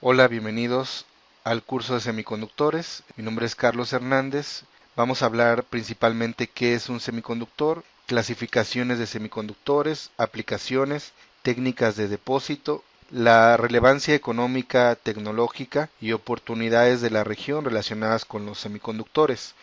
Hola, bienvenidos al curso de semiconductores. Mi nombre es Carlos Hernández. Vamos a hablar principalmente qué es un semiconductor, clasificaciones de semiconductores, aplicaciones, técnicas de depósito, la relevancia económica, tecnológica y oportunidades de la región relacionadas con los semiconductores.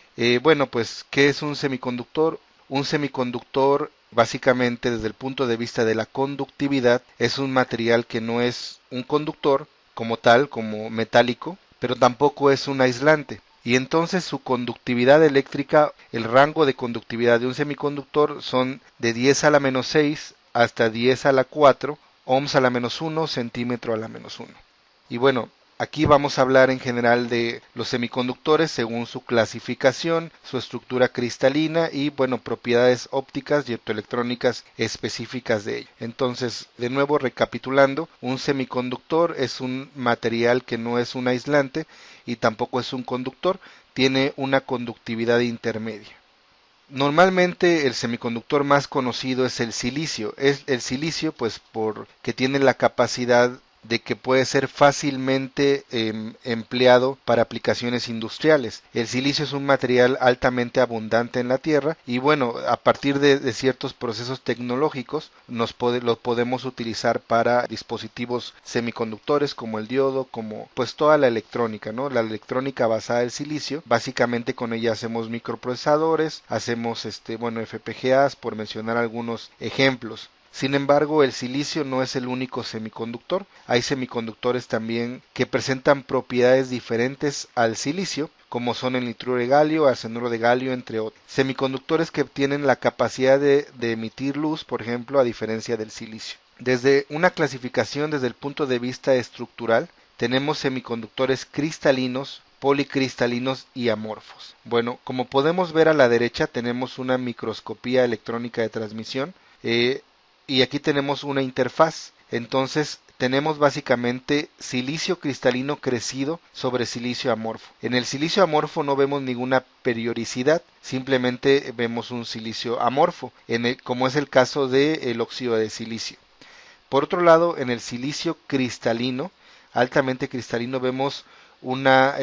Pues, ¿qué es un semiconductor? Un semiconductor, básicamente desde el punto de vista de la conductividad, es un material que no es un conductor como tal, como metálico, pero tampoco es un aislante. Y entonces su conductividad eléctrica, el rango de conductividad de un semiconductor son de 10 a la menos 6 hasta 10 a la 4 ohms a la menos 1, centímetro a la menos 1. Y bueno, aquí vamos a hablar en general de los semiconductores según su clasificación, su estructura cristalina y bueno, propiedades ópticas y optoelectrónicas específicas de ello. Entonces, de nuevo recapitulando, un semiconductor es un material que no es un aislante y tampoco es un conductor, tiene una conductividad intermedia. Normalmente el semiconductor más conocido es el silicio. Es el silicio, pues, porque tiene la capacidad de que puede ser fácilmente empleado para aplicaciones industriales. El silicio es un material altamente abundante en la Tierra y bueno, a partir de ciertos procesos tecnológicos lo podemos utilizar para dispositivos semiconductores como el diodo, como pues toda la electrónica, ¿no? La electrónica basada en silicio, básicamente con ella hacemos microprocesadores, hacemos FPGAs, por mencionar algunos ejemplos. Sin embargo, el silicio no es el único semiconductor. Hay semiconductores también que presentan propiedades diferentes al silicio, como son el nitruro de galio, arsenuro de galio, entre otros. Semiconductores que tienen la capacidad de emitir luz, por ejemplo, a diferencia del silicio. Desde una clasificación desde el punto de vista estructural, tenemos semiconductores cristalinos, policristalinos y amorfos. Bueno, como podemos ver a la derecha tenemos una microscopía electrónica de transmisión. Y aquí tenemos una interfaz. Entonces tenemos básicamente silicio cristalino crecido sobre silicio amorfo. En el silicio amorfo no vemos ninguna periodicidad, simplemente vemos un silicio amorfo, como es el caso del óxido de silicio. Por otro lado, en el silicio cristalino, altamente cristalino, vemos una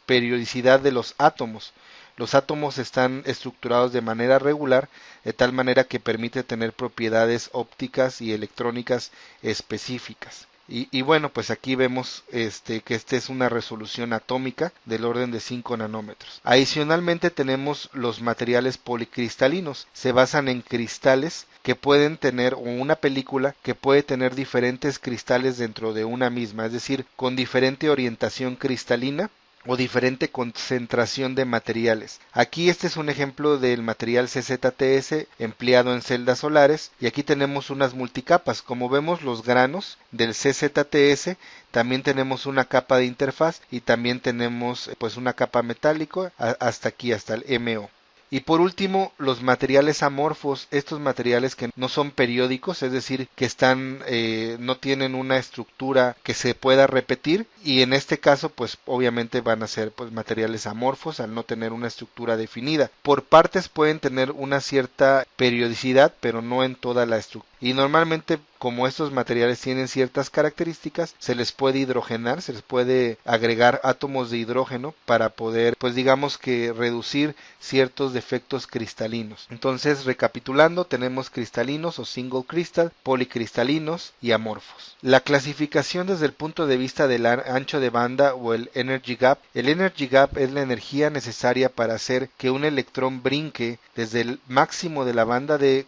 periodicidad de los átomos. Los átomos están estructurados de manera regular, de tal manera que permite tener propiedades ópticas y electrónicas específicas. Y bueno, pues aquí vemos que esta es una resolución atómica del orden de 5 nanómetros. Adicionalmente tenemos los materiales policristalinos. Se basan en cristales que pueden tener, o una película que puede tener diferentes cristales dentro de una misma, es decir, con diferente orientación cristalina o diferente concentración de materiales. Aquí este es un ejemplo del material CZTS empleado en celdas solares y aquí tenemos unas multicapas. Como vemos, los granos del CZTS, también tenemos una capa de interfaz y también tenemos pues una capa metálico hasta aquí, hasta el MO. Y por último, los materiales amorfos, estos materiales que no son periódicos, es decir, que no tienen una estructura que se pueda repetir, y en este caso, pues obviamente van a ser pues materiales amorfos al no tener una estructura definida. Por partes pueden tener una cierta periodicidad, pero no en toda la estructura. Y normalmente, como estos materiales tienen ciertas características, se les puede hidrogenar, se les puede agregar átomos de hidrógeno para poder, pues digamos que reducir ciertos defectos cristalinos. Entonces, recapitulando, tenemos cristalinos o single crystal, policristalinos y amorfos. La clasificación desde el punto de vista del ancho de banda o el energy gap. El energy gap es la energía necesaria para hacer que un electrón brinque desde el máximo de la banda de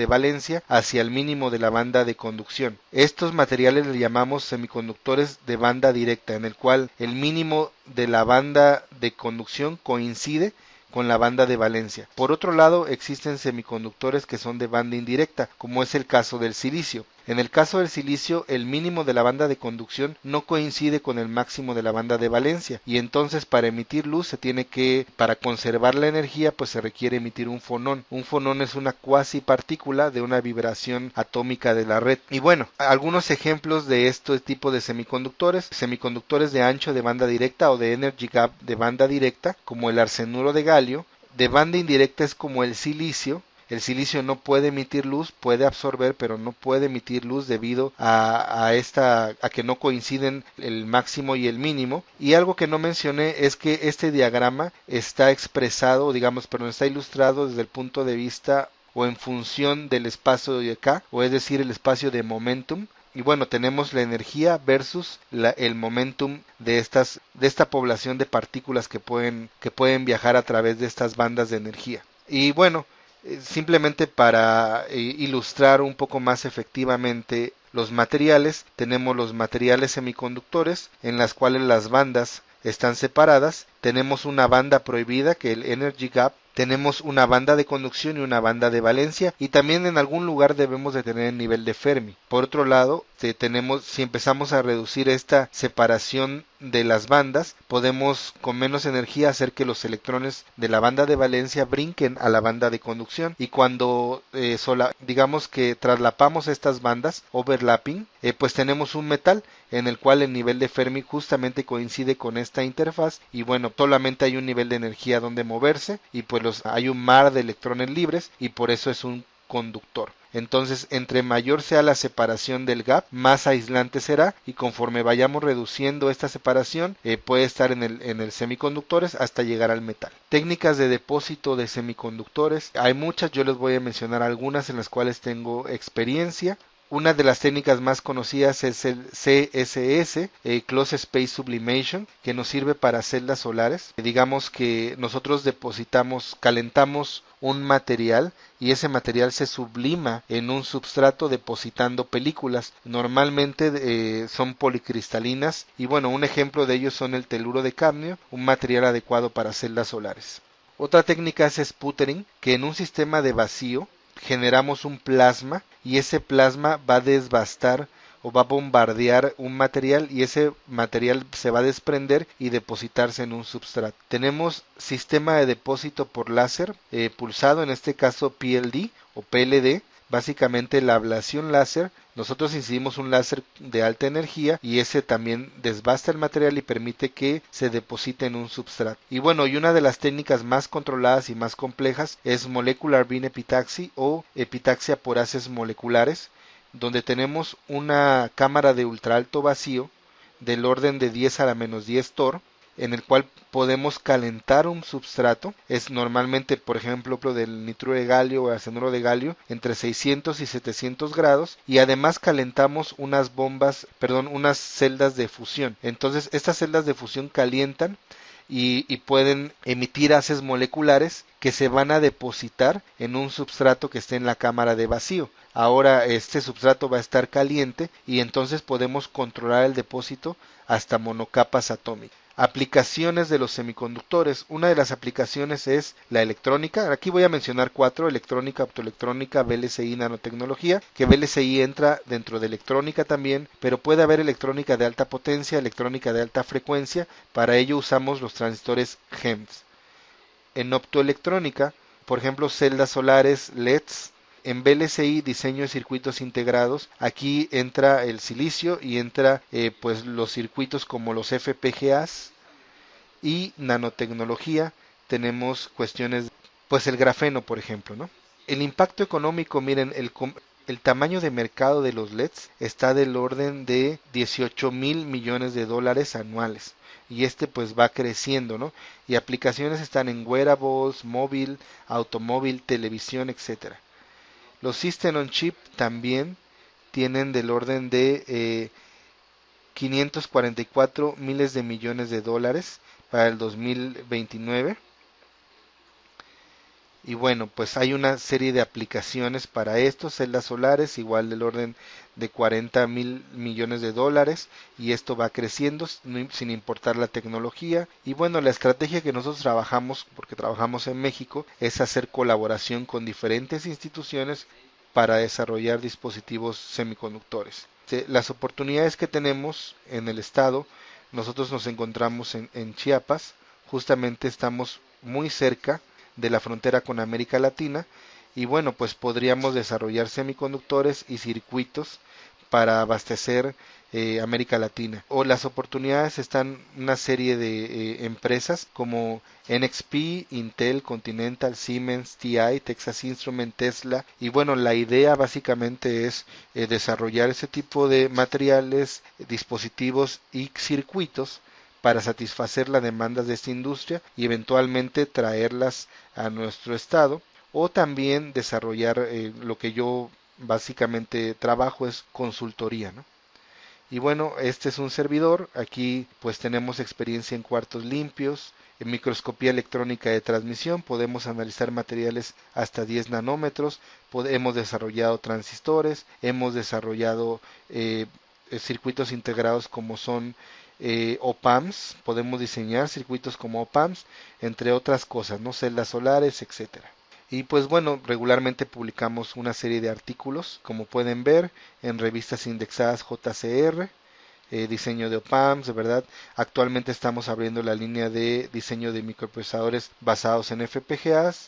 valencia hacia el mínimo de la banda de conducción. Estos materiales le llamamos semiconductores de banda directa, en el cual el mínimo de la banda de conducción coincide con la banda de valencia. Por otro lado, existen semiconductores que son de banda indirecta, como es el caso del silicio. En el caso del silicio, el mínimo de la banda de conducción no coincide con el máximo de la banda de valencia, y entonces para emitir luz para conservar la energía, pues se requiere emitir un fonón. Un fonón es una cuasi partícula de una vibración atómica de la red. Y bueno, algunos ejemplos de este tipo de semiconductores de ancho de banda directa o de energy gap de banda directa, como el arsenuro de galio. De banda indirecta es como el silicio, El silicio no puede emitir luz, puede absorber, pero no puede emitir luz debido a que no coinciden el máximo y el mínimo. Y algo que no mencioné es que este diagrama está expresado, digamos, pero está ilustrado desde el punto de vista o en función del espacio de K, o es decir, el espacio de momentum. Y bueno, tenemos la energía versus el momentum de esta población de partículas que pueden viajar a través de estas bandas de energía. Y bueno, simplemente para ilustrar un poco más efectivamente los materiales, tenemos los materiales semiconductores en las cuales las bandas están separadas. Tenemos una banda prohibida, que es el energy gap. Tenemos una banda de conducción y una banda de valencia, y también en algún lugar debemos de tener el nivel de Fermi. Por otro lado, si empezamos a reducir esta separación de las bandas, podemos con menos energía hacer que los electrones de la banda de valencia brinquen a la banda de conducción, y cuando digamos que traslapamos estas bandas, overlapping, pues tenemos un metal en el cual el nivel de Fermi justamente coincide con esta interfaz, y bueno, solamente hay un nivel de energía donde moverse, y pues hay un mar de electrones libres, y por eso es un conductor. Entonces, entre mayor sea la separación del gap, más aislante será, y conforme vayamos reduciendo esta separación, puede estar en el semiconductores hasta llegar al metal. Técnicas de depósito de semiconductores, hay muchas, yo les voy a mencionar algunas en las cuales tengo experiencia. Una de las técnicas más conocidas es el CSS, Closed Space Sublimation, que nos sirve para celdas solares. Digamos que nosotros calentamos un material, y ese material se sublima en un substrato depositando películas. Normalmente son policristalinas, y bueno, un ejemplo de ellos son el teluro de cadmio, un material adecuado para celdas solares. Otra técnica es sputtering, que en un sistema de vacío generamos un plasma, y ese plasma va a desbastar o va a bombardear un material, y ese material se va a desprender y depositarse en un substrato. Tenemos sistema de depósito por láser pulsado, en este caso PLD o PLD. Básicamente la ablación láser, nosotros incidimos un láser de alta energía, y ese también desbasta el material y permite que se deposite en un substrato. Y bueno, y una de las técnicas más controladas y más complejas es molecular beam epitaxy o epitaxia por haces moleculares, donde tenemos una cámara de ultra alto vacío del orden de 10 a la menos 10 torr, en el cual podemos calentar un substrato. Es normalmente, por ejemplo, del nitruro de galio o arsenuro de galio, entre 600 y 700 grados, y además calentamos unas celdas de fusión. Entonces estas celdas de fusión calientan y pueden emitir haces moleculares que se van a depositar en un substrato que esté en la cámara de vacío. Ahora este substrato va a estar caliente, y entonces podemos controlar el depósito hasta monocapas atómicas. Aplicaciones de los semiconductores. Una de las aplicaciones es la electrónica. Aquí voy a mencionar 4: electrónica, optoelectrónica, VLSI, nanotecnología, que VLSI entra dentro de electrónica también, pero puede haber electrónica de alta potencia, electrónica de alta frecuencia. Para ello usamos los transistores GEMS. En optoelectrónica, por ejemplo, celdas solares, LEDs. En VLSI, diseño de circuitos integrados, aquí entra el silicio y entra pues los circuitos como los FPGAs. Y nanotecnología, tenemos cuestiones, pues el grafeno, por ejemplo, ¿no? El impacto económico, miren, el tamaño de mercado de los LEDs está del orden de 18,000 millones de dólares anuales, y pues va creciendo, ¿no? Y aplicaciones están en wearables, móvil, automóvil, televisión, etcétera. Los System on Chip también tienen del orden de 544 miles de millones de dólares para el 2029. Y bueno, pues hay una serie de aplicaciones para esto, celdas solares igual del orden de 40,000 millones de dólares, y esto va creciendo sin importar la tecnología. Y bueno, la estrategia que nosotros trabajamos, porque trabajamos en México, es hacer colaboración con diferentes instituciones para desarrollar dispositivos semiconductores. Las oportunidades que tenemos en el estado, nosotros nos encontramos en Chiapas, justamente estamos muy cerca de la frontera con América Latina, y bueno, pues podríamos desarrollar semiconductores y circuitos para abastecer América Latina. O las oportunidades están una serie de empresas como NXP, Intel, Continental, Siemens, TI, Texas Instruments, Tesla. Y bueno, la idea básicamente es desarrollar ese tipo de materiales, dispositivos y circuitos para satisfacer las demandas de esta industria y eventualmente traerlas a nuestro estado, o también desarrollar lo que yo básicamente trabajo es consultoría, ¿no? Y bueno, este es un servidor, aquí pues tenemos experiencia en cuartos limpios, en microscopía electrónica de transmisión, podemos analizar materiales hasta 10 nanómetros, hemos desarrollado transistores, hemos desarrollado circuitos integrados como son OPAMs, podemos diseñar circuitos como OPAMs, entre otras cosas, ¿no? Celdas solares, etcétera. Y pues bueno, regularmente publicamos una serie de artículos, como pueden ver, en revistas indexadas JCR, diseño de OPAMs, de verdad. Actualmente estamos abriendo la línea de diseño de microprocesadores basados en FPGAs